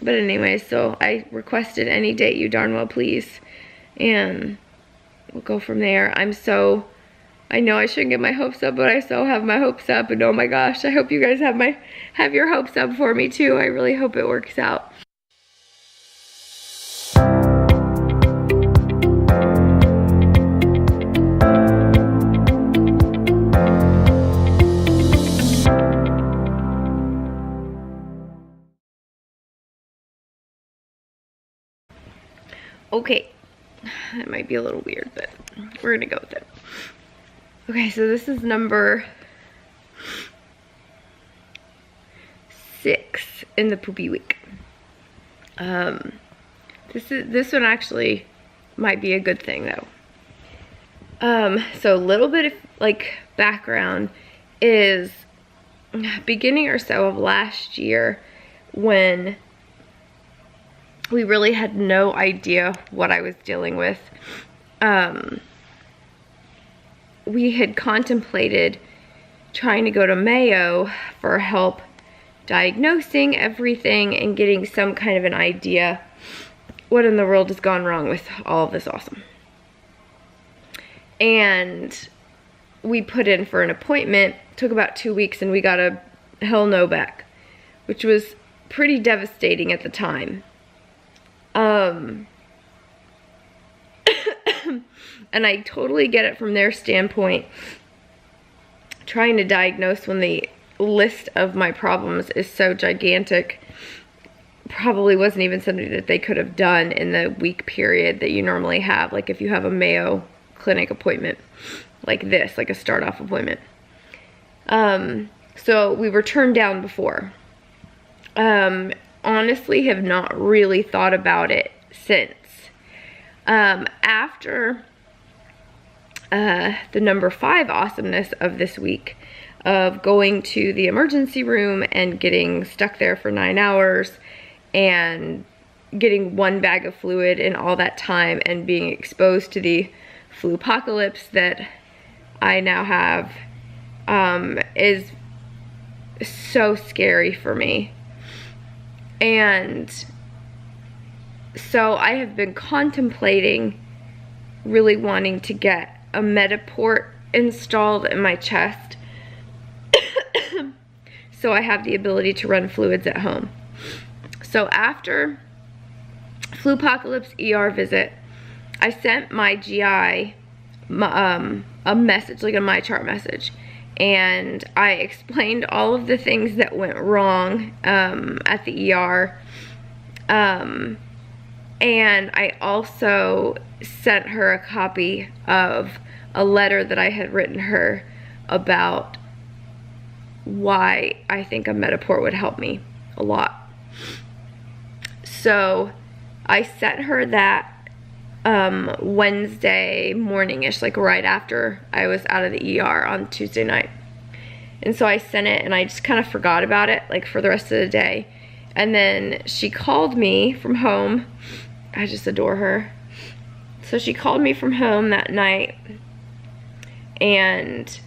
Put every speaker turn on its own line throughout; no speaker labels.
But anyway, so I requested any date you darn well please, and we'll go from there. I know I shouldn't get my hopes up, but I so have my hopes up, and oh my gosh, I hope you guys have your hopes up for me too. I really hope it works out. Okay, that might be a little weird, but we're gonna go with it. Okay, so this is number 6 in the Poopy week. This one actually might be a good thing though. So a little bit of like background is beginning or so of last year, when we really had no idea what I was dealing with. We had contemplated trying to go to Mayo for help diagnosing everything and getting some kind of an idea what in the world has gone wrong with all of this awesome. And we put in for an appointment, took about 2 weeks, and we got a hell no back, which was pretty devastating at the time. And I totally get it from their standpoint. Trying to diagnose when the list of my problems is so gigantic probably wasn't even something that they could have done in the week period that you normally have. Like if you have a Mayo Clinic appointment like this, like a start-off appointment. So we were turned down before. Honestly have not really thought about it since. After the number 5 awesomeness of this week of going to the emergency room and getting stuck there for 9 hours and getting 1 bag of fluid in all that time and being exposed to the flu apocalypse that I now have, is so scary for me. And so I have been contemplating really wanting to get a Metaport installed in my chest so I have the ability to run fluids at home. So after flu apocalypse ER visit, I sent my GI a message, like a My Chart message, and I explained all of the things that went wrong at the ER. And I also sent her a copy of a letter that I had written her about why I think a Metaport would help me a lot. So I sent her that Wednesday morning-ish, like right after I was out of the ER on Tuesday night. And so I sent it and I just kind of forgot about it, like for the rest of the day. And then she called me from home. I just adore her. So she called me from home that night and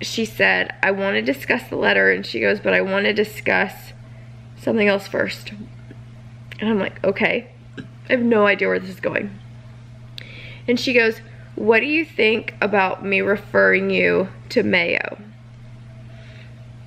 she said, I want to discuss the letter. And she goes, but I want to discuss something else first. And I'm like, okay. I have no idea where this is going. And she goes, what do you think about me referring you to Mayo?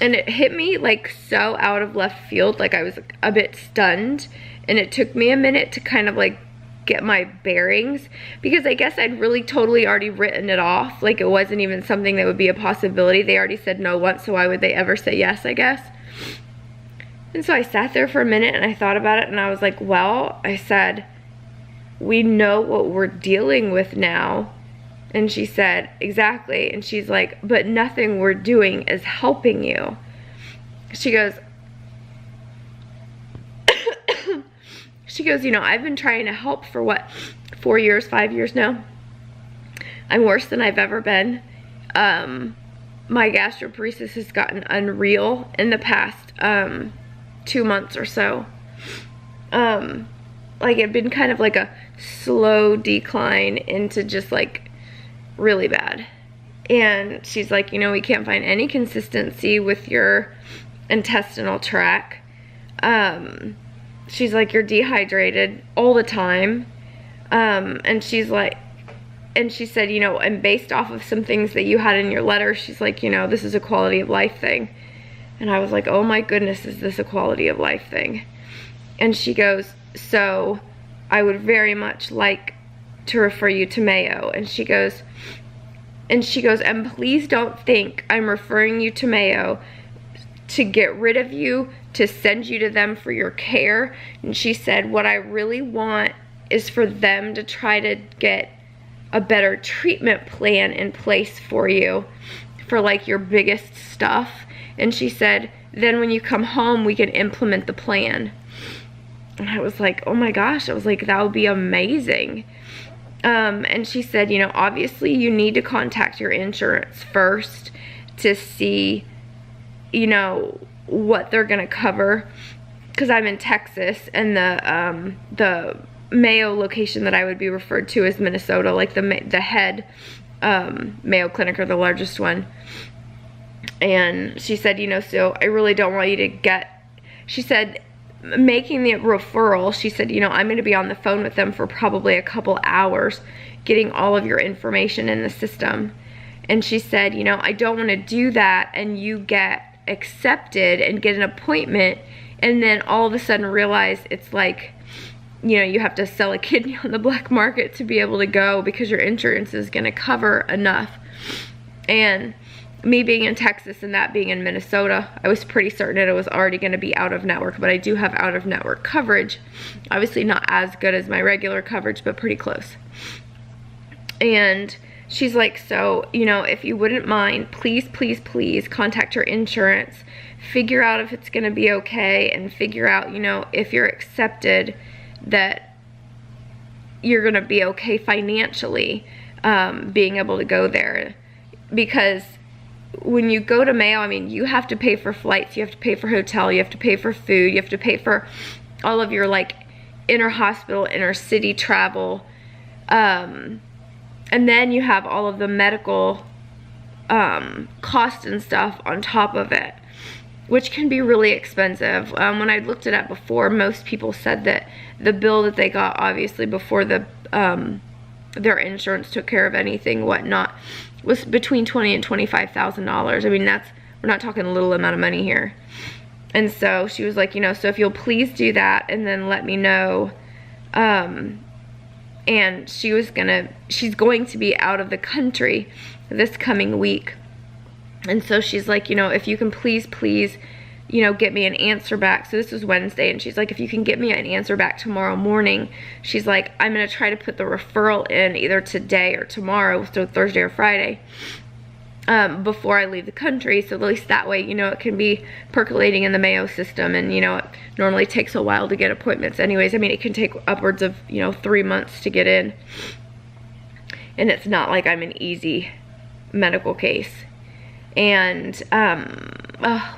And it hit me like so out of left field, like I was a bit stunned. And it took me a minute to kind of like get my bearings, because I guess I'd really totally already written it off. Like it wasn't even something that would be a possibility. They already said no once, so why would they ever say yes, I guess. And so I sat there for a minute and I thought about it and I was like, well, I said, we know what we're dealing with now. And she said, exactly. And she's like, but nothing we're doing is helping you. She goes, you know, I've been trying to help for what, 4 years, 5 years now. I'm worse than I've ever been. My gastroparesis has gotten unreal in the past 2 months or so. Like it'd been kind of like a slow decline into just like really bad. And she's like, you know, we can't find any consistency with your intestinal tract. she's like, you're dehydrated all the time. And she's like, and she said, you know, and based off of some things that you had in your letter, she's like, you know, this is a quality of life thing. And I was like, oh my goodness, is this a quality of life thing? And she goes, so I would very much like to refer you to Mayo. And she goes, and please don't think I'm referring you to Mayo to get rid of you, to send you to them for your care. And she said, what I really want is for them to try to get a better treatment plan in place for you for like your biggest stuff. And she said, then when you come home, we can implement the plan. And I was like, oh my gosh, I was like, that would be amazing. And she said, you know, obviously you need to contact your insurance first to see, you know, what they're gonna cover. Because I'm in Texas, and the Mayo location that I would be referred to is Minnesota, like the head Mayo Clinic, or the largest one. And she said, you know, so I really don't want you to get, she said, making the referral, she said, you know, I'm going to be on the phone with them for probably a couple hours getting all of your information in the system. And she said, you know, I don't want to do that and you get accepted and get an appointment and then all of a sudden realize it's like, you know, you have to sell a kidney on the black market to be able to go because your insurance is going to cover enough. And me being in Texas and that being in Minnesota, I was pretty certain it was already going to be out of network, but I do have out of network coverage. Obviously not as good as my regular coverage, but pretty close. And she's like, so, you know, if you wouldn't mind, please, please, please contact your insurance, figure out if it's going to be okay, and figure out, you know, if you're accepted, that you're going to be okay financially, being able to go there. Because when you go to Mayo, I mean, you have to pay for flights, you have to pay for hotel, you have to pay for food, you have to pay for all of your like inter-hospital, inter-city travel, and then you have all of the medical costs and stuff on top of it, which can be really expensive. When I looked it up before, most people said that the bill that they got, obviously before the their insurance took care of anything, whatnot, was between $20,000 and $25,000. I mean, that's, we're not talking a little amount of money here. And so she was like, you know, so if you'll please do that and then let me know. And she's going to be out of the country this coming week. And so she's like, you know, if you can please, you know, get me an answer back. So this was Wednesday, and she's like, if you can get me an answer back tomorrow morning, she's like, I'm going to try to put the referral in either today or tomorrow, so Thursday or Friday, before I leave the country. So at least that way, you know, it can be percolating in the Mayo system. And, you know, it normally takes a while to get appointments anyways. I mean, it can take upwards of, you know, 3 months to get in. And it's not like I'm an easy medical case. And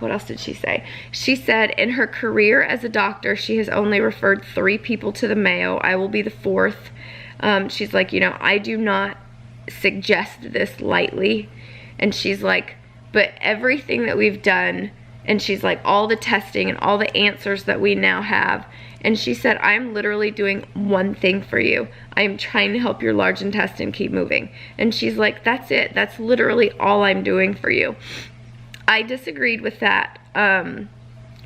what else did she say? She said in her career as a doctor, she has only referred 3 people to the Mayo. I will be the 4th. She's like, you know, I do not suggest this lightly. And she's like, but everything that we've done, and she's like, all the testing and all the answers that we now have. And she said, I'm literally doing one thing for you. I am trying to help your large intestine keep moving. And she's like, that's it. That's literally all I'm doing for you. I disagreed with that.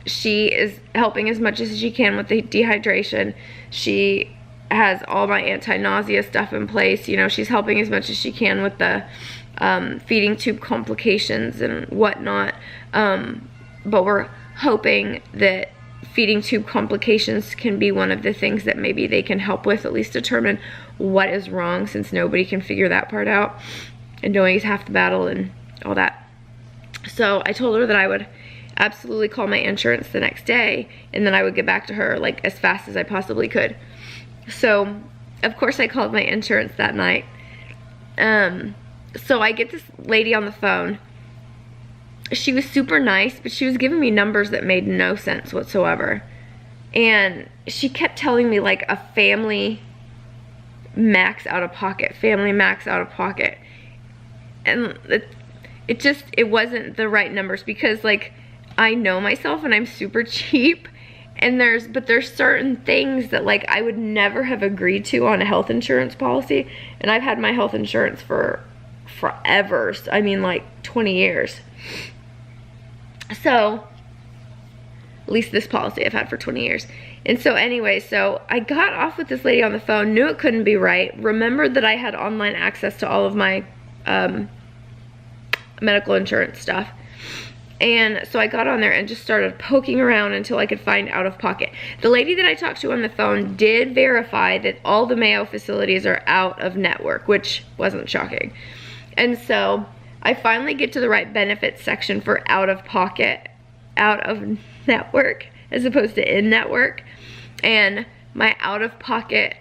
She is helping as much as she can with the dehydration. She has all my anti-nausea stuff in place. You know, she's helping as much as she can with the feeding tube complications and whatnot. But we're hoping that feeding tube complications can be one of the things that maybe they can help with, at least determine what is wrong, since nobody can figure that part out, and knowing is half the battle and all that. So I told her that I would absolutely call my insurance the next day, and then I would get back to her like as fast as I possibly could. So of course I called my insurance that night. So I get this lady on the phone. She was super nice, but she was giving me numbers that made no sense whatsoever. And she kept telling me like a family max out of pocket, family max out of pocket. And it wasn't the right numbers, because like I know myself and I'm super cheap, And there's certain things that like I would never have agreed to on a health insurance policy. And I've had my health insurance for forever. I mean like 20 years. So, at least this policy I've had for 20 years. And so anyway, so I got off with this lady on the phone, knew it couldn't be right, remembered that I had online access to all of my medical insurance stuff. And so I got on there and just started poking around until I could find out of pocket. The lady that I talked to on the phone did verify that all the Mayo facilities are out of network, which wasn't shocking. And so I finally get to the right benefits section for out of pocket, out of network, as opposed to in network. And my out of pocket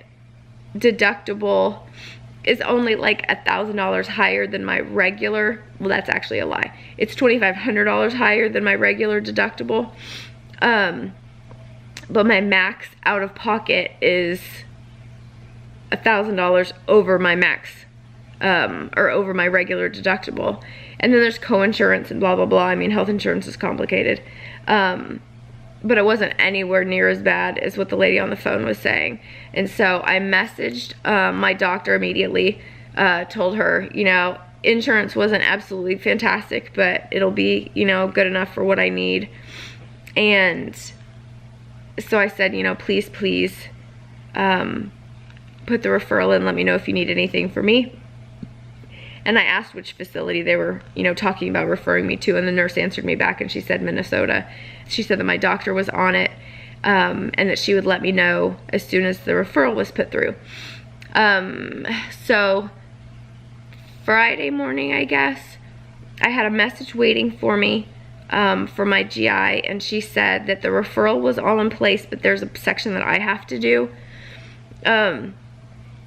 deductible is only like $1,000 higher than my regular, well that's actually a lie. It's $2,500 higher than my regular deductible. But my max out of pocket is $1,000 over my max, or over my regular deductible. And then there's co-insurance and blah, blah, blah. I mean, health insurance is complicated. But it wasn't anywhere near as bad as what the lady on the phone was saying. And so I messaged my doctor immediately, told her, you know, insurance wasn't absolutely fantastic, but it'll be, you know, good enough for what I need. And so I said, you know, please put the referral in, let me know if you need anything from me. And I asked which facility they were, you know, talking about referring me to, and the nurse answered me back and she said Minnesota. She said that my doctor was on it, and that she would let me know as soon as the referral was put through. So Friday morning, I guess, I had a message waiting for me for my GI, and she said that the referral was all in place, but there's a section that I have to do.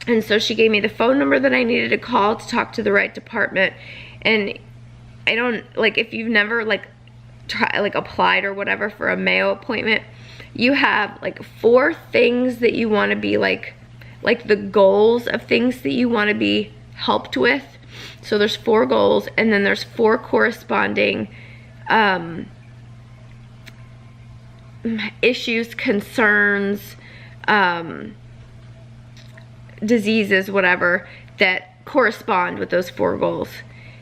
And so she gave me the phone number that I needed to call to talk to the right department. And I don't, like, if you've never, like, applied or whatever for a Mayo appointment, you have, like, 4 things that you want to be, like the goals of things that you want to be helped with. So there's 4 goals, and then there's 4 corresponding issues, concerns, diseases, whatever, that correspond with those 4 goals.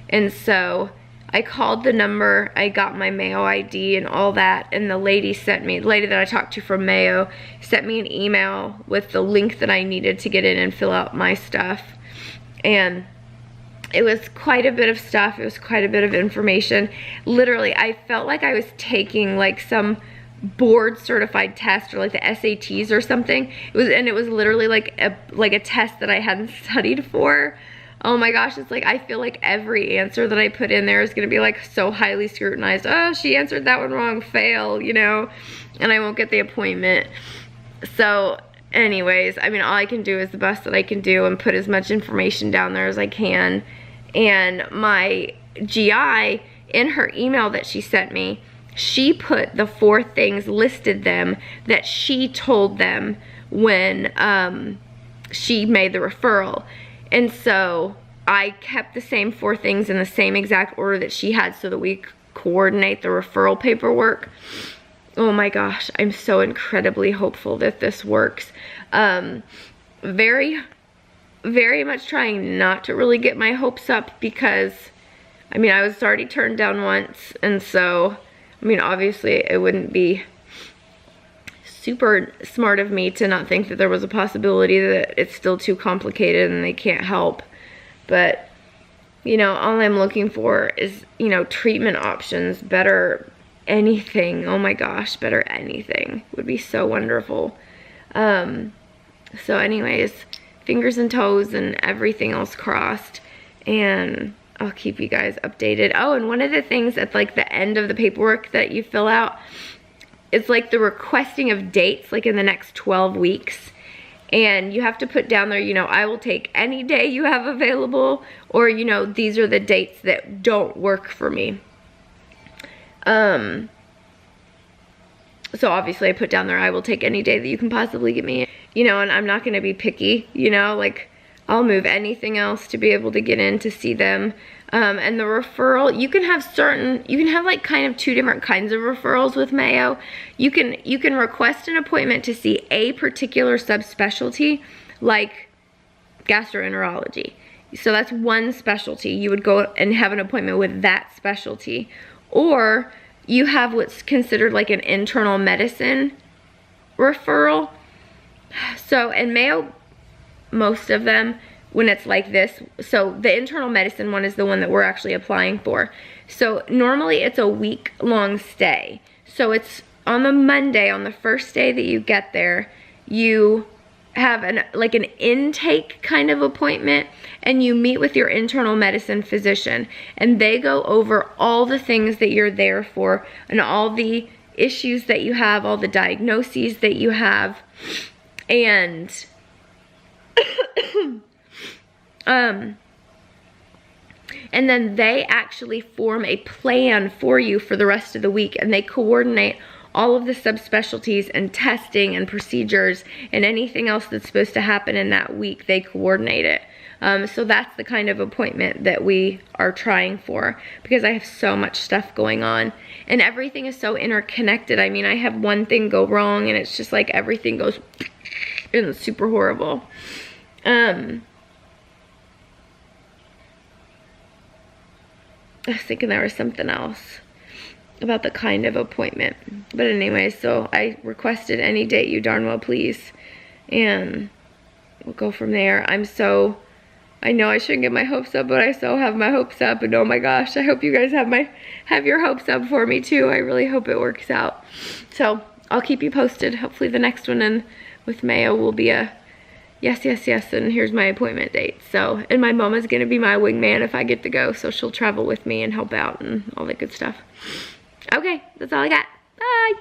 And so I called the number, I got my Mayo ID and all that, and the lady that I talked to from Mayo sent me an email with the link that I needed to get in and fill out my stuff. And it was quite a bit of stuff, it was quite a bit of information. Literally, I felt like I was taking like some board certified test or like the SATs or something. It was literally like a test that I hadn't studied for. Oh my gosh, it's like I feel like every answer that I put in there is gonna be like so highly scrutinized. Oh, she answered that one wrong, fail, you know, and I won't get the appointment. So anyways, I mean, all I can do is the best that I can do and put as much information down there as I can. And my GI, in her email that she sent me, she put the 4 things, listed them, that she told them when she made the referral. And so I kept the same 4 things in the same exact order that she had so that we coordinate the referral paperwork. Oh my gosh, I'm so incredibly hopeful that this works. Very, very much trying not to really get my hopes up because, I mean, I was already turned down once, and so, I mean, obviously it wouldn't be super smart of me to not think that there was a possibility that it's still too complicated and they can't help. But, you know, all I'm looking for is, you know, treatment options, better anything. Oh my gosh, better anything would be so wonderful. So anyways, fingers and toes and everything else crossed, and I'll keep you guys updated. Oh, and one of the things at like the end of the paperwork that you fill out, it's like the requesting of dates like in the next 12 weeks. And you have to put down there, you know, I will take any day you have available, or, you know, these are the dates that don't work for me. So obviously I put down there, I will take any day that you can possibly get me, you know, and I'm not going to be picky, you know, like I'll move anything else to be able to get in to see them. And the referral, you can have like kind of two different kinds of referrals with Mayo. You can request an appointment to see a particular subspecialty, like gastroenterology. So that's one specialty. You would go and have an appointment with that specialty. Or you have what's considered like an internal medicine referral. So in Mayo, most of them, when it's like this, so the internal medicine one is the one that we're actually applying for. So normally it's a week-long stay. So it's on the Monday, on the first day that you get there, you have like an intake kind of appointment, and you meet with your internal medicine physician, and they go over all the things that you're there for and all the issues that you have, all the diagnoses that you have, and and then they actually form a plan for you for the rest of the week, and they coordinate all of the subspecialties and testing and procedures and anything else that's supposed to happen in that week. They coordinate it. So that's the kind of appointment that we are trying for, because I have so much stuff going on and everything is so interconnected. I mean, I have one thing go wrong and it's just like everything goes and it's super horrible. I was thinking there was something else about the kind of appointment. But anyway, so I requested any date you darn well please. And we'll go from there. I know I shouldn't get my hopes up, but I so have my hopes up. And oh my gosh, I hope you guys have your hopes up for me too. I really hope it works out. So I'll keep you posted. Hopefully the next one with Mayo will be a yes, yes, yes, and here's my appointment date. So, and my mama's gonna be my wingman if I get to go, so she'll travel with me and help out and all that good stuff. Okay, that's all I got. Bye.